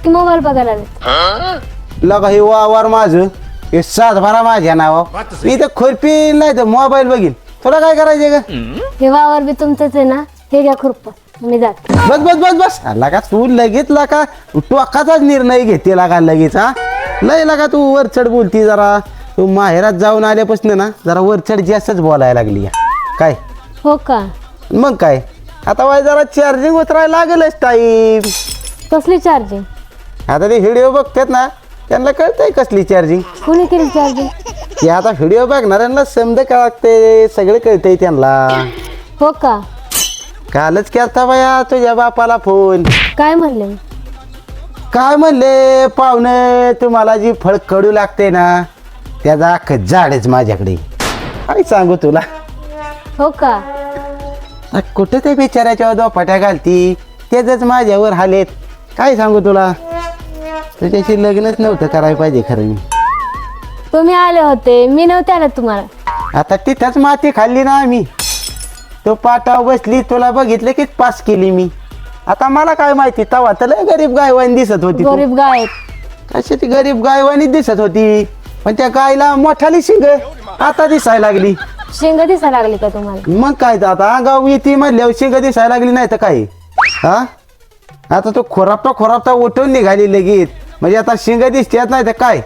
की मोबाईल बघायला लागले? लगा हे वावर माझं हे 7 माझ्या नाव मी तर खुरपी नाही तर मोबाईल बघीन. तुला काय करायचंय का? हे वावर बी तुमचंच आहे ना, हे घ्या खुरप, मी जाते. बस बस बस बस लगा तू लगेच लगा टोकाचाच निर्णय घेते लगा लगेच. हा लय लगा तू वरचढ बोलती जरा. तू माहेरात जाऊन आल्यापासून ना जरा वरचढ जास्तच बोलायला लागली काय. हो का? मग काय आता वाय जरा चार्जिंग उतरायला लागेलच टाईम. कसली चार्जिंग? आता ते व्हिडिओ बघतात ना त्यांना कळतंय कसली चार्जिंग. कोणी केली चार्जिंग? ते आता व्हिडिओ बघणाऱ्यांना समज कळते सगळं कळतंय त्यांना. हो का? कालच केलता बाया तुझ्या बापाला फोन. काय म्हणले? काय म्हणले पाहुणे तुम्हाला जी फळ कडू लागते ना त्याचा अख्खं झाडच माझ्याकडे. काय सांगू तुला. हो का? कुठे ते बिचाऱ्याच्या दोपाट्या घालती त्याच माझ्यावर हालेत. काय सांगू तुला तुझ्याशी लग्नच नव्हतं करायला पाहिजे खरं मी. तुम्ही आले होते, मी नव्हते आले तुम्हाला. आता तिथंच माती खाल्ली ना आम्ही. तो पाटाव बसली तुला बघितलं की पास केली मी. आता मला काय माहिती तवा तर लय गरीब गायवानी दिसत होती तू. गरीब गाय आहेत. कशी ती गरीब गायवानी दिसत होती पण त्या गायला मोठाली शिंग आता दिसायला लागली. शेंग दिसायला लागली का तुम्हाला? मग काय तर आता गाव येते म्हणल्यावर शिंग दिसायला लागली नाही तर काय. हा आता तो खोरापटा उठून निघाली लगेच म्हणजे आता शिंग दिसते नाही तर काय.